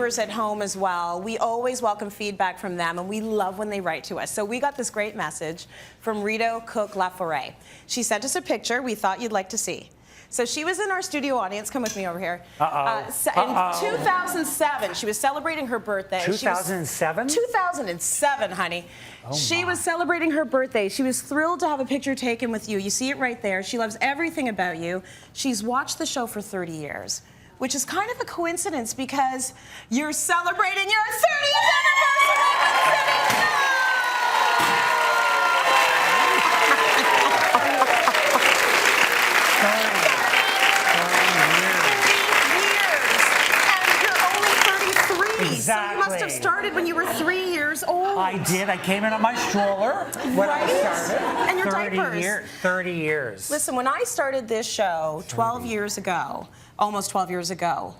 viewers at home as well. We always welcome feedback from them, and we love when they write to us. So we got this great message from Rito Cook Laforêt. She sent us a picture we thought you'd like to see. So she was in our studio audience. Come with me over here. In 2007, she was celebrating her birthday. 2007? 2007, honey. She was celebrating her birthday. She was thrilled to have a picture taken with you. You see it right there. She loves everything about you. She's watched the show for 30 years, which is kind of a coincidence because you're celebrating your 30th anniversary. Exactly. So you must have started when you were 3 years old. I did. I came in on my stroller when I started. And your diapers. 30 years. Listen, when I started this show 12 years ago, almost 12 years ago,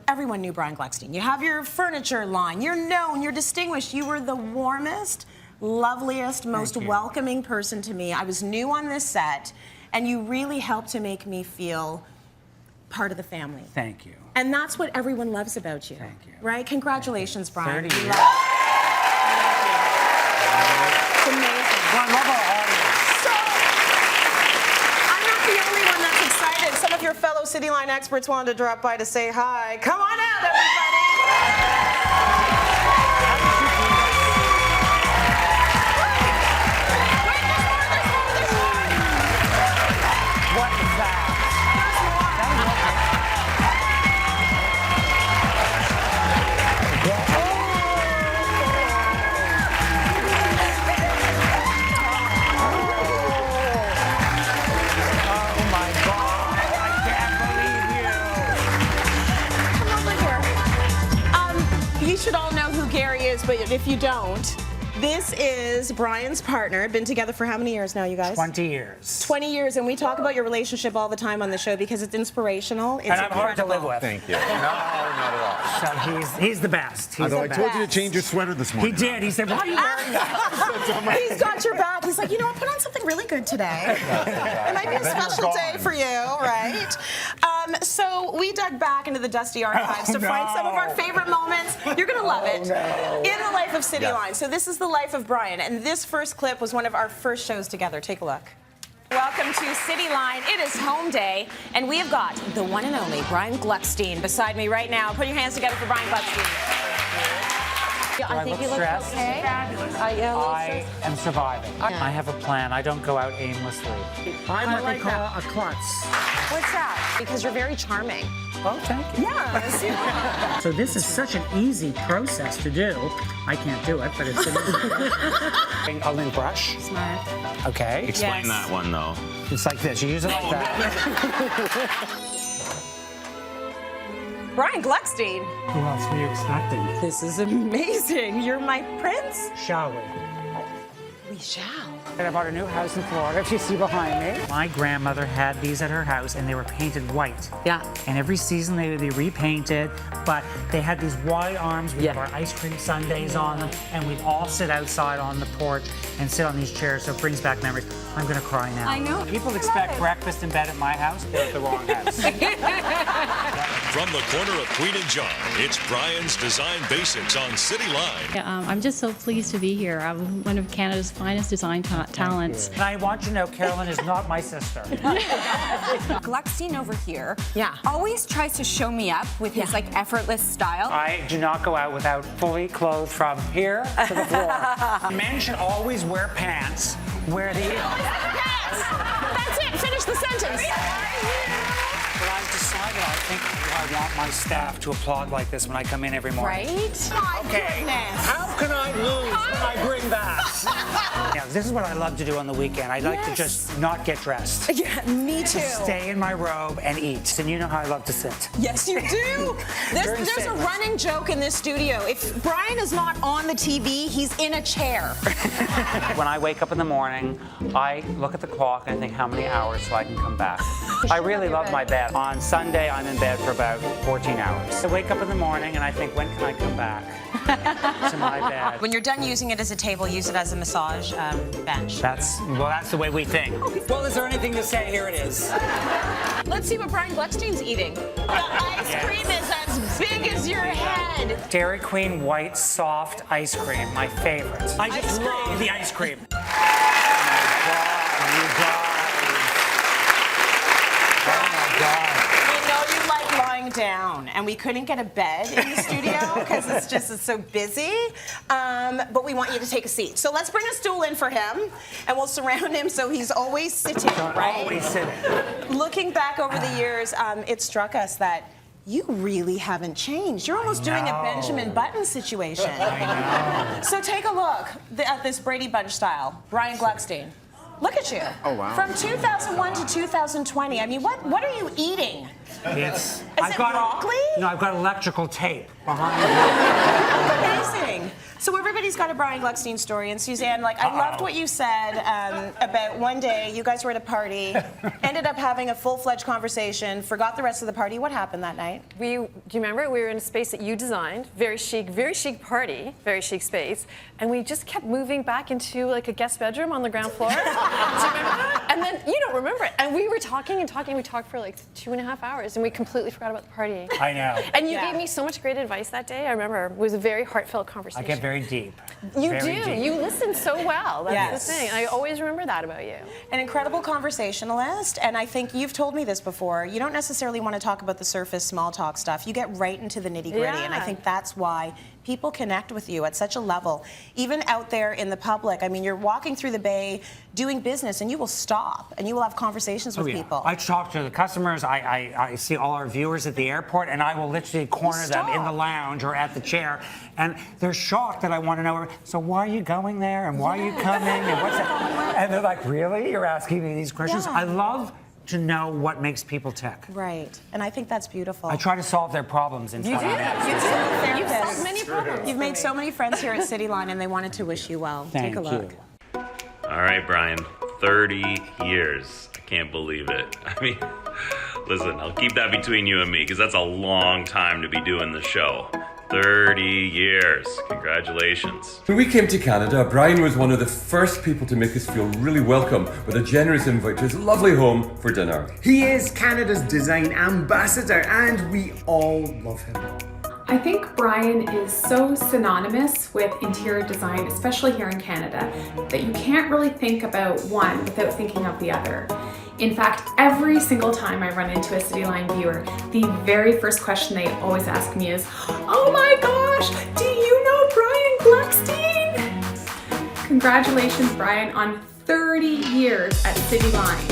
everyone knew Brian Gluckstein. You have your furniture line. You're known. You're distinguished. You were the warmest, loveliest, most welcoming person to me. I was new on this set, and you really helped to make me feel part of the family. Thank you. And that's what everyone loves about you. Thank you. Right? Congratulations, Brian. 30 years. It's amazing. Well, I love our audience. So, I'm not the only one that's excited. Some of your fellow Cityline experts wanted to drop by to say hi. Come on out, everybody. What is that? You should all know who Gary is, but if you don't, this is Brian's partner. Been together for how many years now, you guys? 20 years. 20 years, and we talk about your relationship all the time on the show because it's inspirational. It's and I'm hard to live with. Thank you. No, not at all. So he's the best. He's Although the I told best. you to change your sweater this morning. He did. He said, why are you wearing that? He's got your back. He's like, you know what, put on something really good today. It might be a special day for you, right? So we dug back into the dusty archives to find some of our favorite moments. You're going to love it. In the life of Cityline. So this is the life of Brian, and this first clip was one of our first shows together. Take a look. Welcome to Cityline. It is home day, and we have got the one and only Brian Gluckstein beside me right now. Put your hands together for Brian Gluckstein. I think you look stressed? Okay. I am surviving. I have a plan. I don't go out aimlessly. I'm what they call a klutz. What's that? Because you're very charming. Oh, thank you. Yes. So this is such an easy process to do. I can't do it, but it's A lint brush. Smart. Okay. Explain that one, though. It's like this. You use it like that. Brian Gluckstein. Who else were you expecting? This is amazing. You're my prince. Shall we? We shall. I bought a new house in Florida, if you see behind me. My grandmother had these at her house, and they were painted white. Yeah. And every season they repainted, but they had these wide arms with our ice cream sundaes on them, and we'd all sit outside on the porch and sit on these chairs, so it brings back memories. I'm gonna cry now. I know. People expect breakfast in bed at my house, they're at the wrong house. From the corner of Queen and John, it's Brian's Design Basics on Cityline. I'm just so pleased to be here. I'm one of Canada's finest design talents. And I want you to know Carolyn is not my sister. Gluckstein over here Yeah. always tries to show me up with his like effortless style. I do not go out without fully clothed from here to the floor. Men should always wear pants where the... Yes! That's it. Finish the sentence. But I've decided I think I want my staff to applaud like this when I come in every morning. Right? My goodness. How can I lose when I bring that? Yeah, this is what I love to do on the weekend. I like to just not get dressed. Yeah, me too. Stay in my robe and eat. And you know how I love to sit. Yes, you do. There's a statements. running joke in this studio. If Brian is not on the TV, he's in a chair. When I wake up in the morning, I look at the clock and I think how many hours so I can come back. I really love my bed. On Sunday, I'm in bed for about about 14 hours. I wake up in the morning and I think, when can I come back to my bed? When you're done using it as a table, use it as a massage bench. That's the way we think. Well, is there anything to say? Here it is. Let's see what Brian Gluckstein's eating. The ice cream is as big as your head. Dairy Queen white soft ice cream, my favorite. I just love the ice cream. Oh my God. We know you like lying down, and we couldn't get a bed in the studio because it's so busy. But we want you to take a seat. So let's bring a stool in for him, and we'll surround him so he's always sitting, right? Always sitting. Looking back over the years, it struck us that you really haven't changed. You're almost doing a Benjamin Button situation. I know. So take a look at this Brady Bunch style. Brian Gluckstein. Look at you. Oh, wow. From 2001 to 2020. I mean, what are you eating? Is it broccoli? No, I've got electrical tape behind me. Amazing. So everybody's got a Brian Gluckstein story, and Suzanne, I loved what you said about one day you guys were at a party, ended up having a full-fledged conversation, forgot the rest of the party. What happened that night? Do you remember? We were in a space that you designed, very chic party, very chic space, and we just kept moving back into a guest bedroom on the ground floor. Do you remember that? And then you don't remember it. And we were talking and talking. We talked for 2.5 hours, and we completely forgot about the party. I know. And you gave me so much great advice that day. I remember it was a very heartfelt conversation. I get very deep. You very do. Deep. You listen so well. That's the thing. I always remember that about you. An incredible conversationalist, and I think you've told me this before. You don't necessarily want to talk about the surface small talk stuff. You get right into the nitty-gritty, and I think that's why people connect with you at such a level. Even out there in the public, I mean, you're walking through the Bay doing business, and you will stop, and you will have conversations with people. I talk to the customers. I see all our viewers at the airport, and I will literally corner them in the lounge or at the chair, and they're shocked that I want to know, so why are you going there, and why are you coming, and what's that? And they're like, really? You're asking me these questions? I love to know what makes people tick. Right, and I think that's beautiful. I try to solve their problems in 20 minutes. You've solved many problems. You've made so many friends here at Cityline, and they wanted to wish you well. Thank Take a look. you. All right, Brian, 30 years. I can't believe it. I mean, listen, I'll keep that between you and me because that's a long time to be doing the show. 30 years. Congratulations. When we came to Canada, Brian was one of the first people to make us feel really welcome with a generous invite to his lovely home for dinner. He is Canada's design ambassador, and we all love him. I think Brian is so synonymous with interior design, especially here in Canada, that you can't really think about one without thinking of the other. In fact, every single time I run into a Cityline viewer, the very first question they always ask me is, "Oh my gosh, do you know Brian Gluckstein?" Congratulations, Brian, on 30 years at Cityline.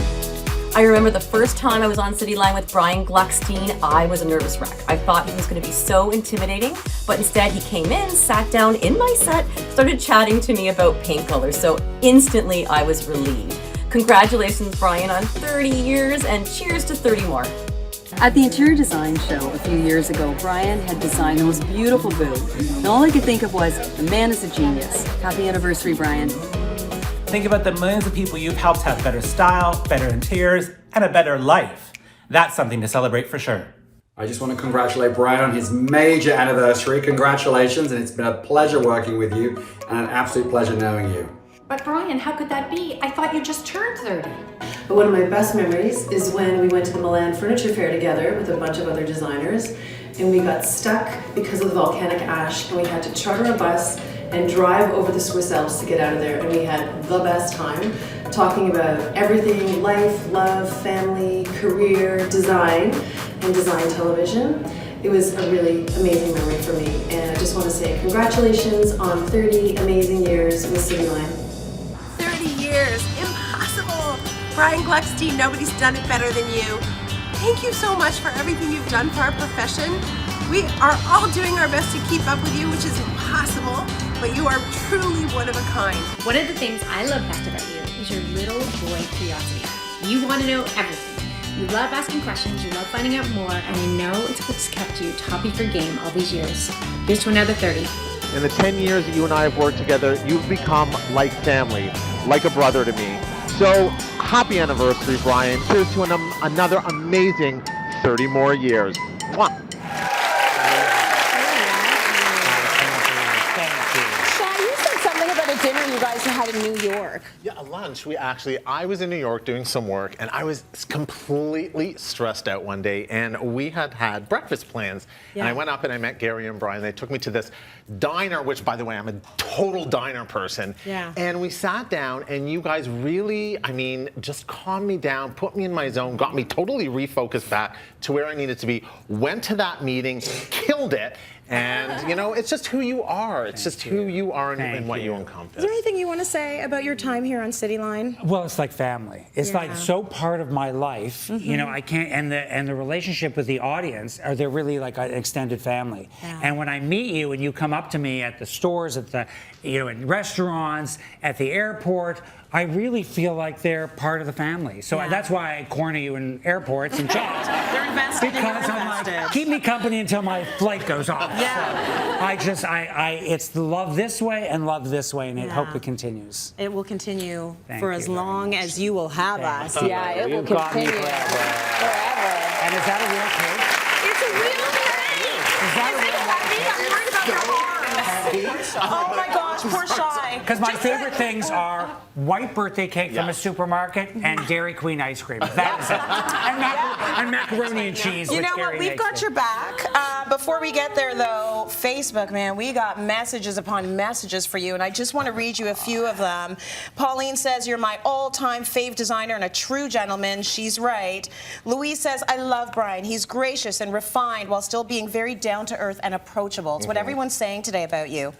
I remember the first time I was on Cityline with Brian Gluckstein, I was a nervous wreck. I thought he was going to be so intimidating, but instead he came in, sat down in my set, started chatting to me about paint colors, so instantly I was relieved. Congratulations, Brian, on 30 years, and cheers to 30 more. At the interior design show a few years ago, Brian had designed the most beautiful booth, and all I could think of was, the man is a genius. Happy anniversary, Brian. Think about the millions of people you've helped have better style, better interiors, and a better life. That's something to celebrate for sure. I just want to congratulate Brian on his major anniversary. Congratulations, and it's been a pleasure working with you, and an absolute pleasure knowing you. But Brian, how could that be? I thought you just turned 30. But one of my best memories is when we went to the Milan Furniture Fair together with a bunch of other designers, and we got stuck because of the volcanic ash, and we had to charter a bus and drive over the Swiss Alps to get out of there, and we had the best time talking about everything: life, love, family, career, design, and design television. It was a really amazing memory for me, and I just want to say congratulations on 30 amazing years with Cityline. 30 years, impossible! Brian Gluckstein, nobody's done it better than you. Thank you so much for everything you've done for our profession. We are all doing our best to keep up with you, which is impossible, but you are truly one of a kind. One of the things I love best about you is your little boy curiosity. You want to know everything. You love asking questions, you love finding out more, and I know it's what's kept you top of your game all these years. Here's to another 30. In the 10 years that you and I have worked together, you've become like family, like a brother to me. So, happy anniversary, Brian. Cheers to another amazing 30 more years. Mwah. You said something about a dinner you guys had in New York. Yeah, a lunch. I was in New York doing some work, and I was completely stressed out one day, and we had breakfast plans. Yeah. And I went up and I met Gary and Brian. They took me to this diner, which, by the way, I'm a total diner person. Yeah. And we sat down, and you guys really, just calmed me down, put me in my zone, got me totally refocused back to where I needed to be. Went to that meeting, killed it. And, it's just who you are. It's just who you are and what you encompass. Is there anything you want to say about your time here on Cityline? Well, it's like family. It's like so part of my life. I can't, and the relationship with the audience, they're really like an extended family. Yeah. And when I meet you and you come up to me at the stores, at the, in restaurants, at the airport, I really feel like they're part of the family. So that's why I corner you in airports and chats. They're invested. Because I'm like, keep me company until my flight goes off. Yeah. So it's the love this way and love this way, and I hope it continues. It will continue Thank for you as very long as you will have us. you. Yeah, it will You've got me continue forever. forever. And is that a real cake? It's a real cake. Is that a real Heavy? I'm worried about your arms. Oh my gosh, poor Shy. Because my favorite things are white birthday cake from a supermarket and Dairy Queen ice cream. That is it. And macaroni and cheese. You which know Gary what? We've makes got it. your back. Before we get there, though, Facebook, man, we got messages upon messages for you, and I just want to read you a few of them. Pauline says, you're my all-time fave designer and a true gentleman. She's right. Louise says, I love Brian. He's gracious and refined while still being very down-to-earth and approachable. It's what everyone's saying today about you.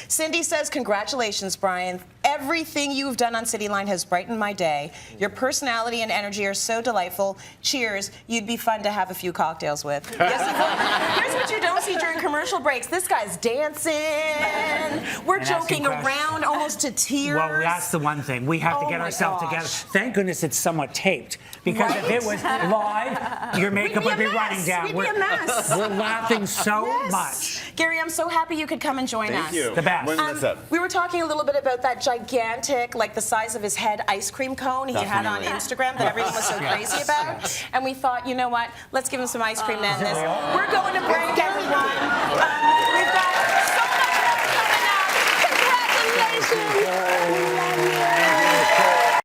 Cindy says, congratulations, Brian. Everything you've done on Cityline has brightened my day. Your personality and energy are so delightful. Cheers. You'd be fun to have a few cocktails with. Yes, he would. Here's what you don't see during commercial breaks. This guy's dancing. We're And joking asking questions. around almost to tears. Well, that's the one thing. We have to Oh get my ourselves gosh. together. Thank goodness it's somewhat taped. Because if it was live, your makeup would be running down. We'd be a mess. We're laughing so much. Gary, I'm so happy you could come and join us. Thank you. The best. When was that? We were talking a little bit about that gigantic, like the size of his head, ice cream cone he had on Instagram that everyone was so crazy about. And we thought, you know what? Let's give him some ice cream to end this. We're going to break, everyone.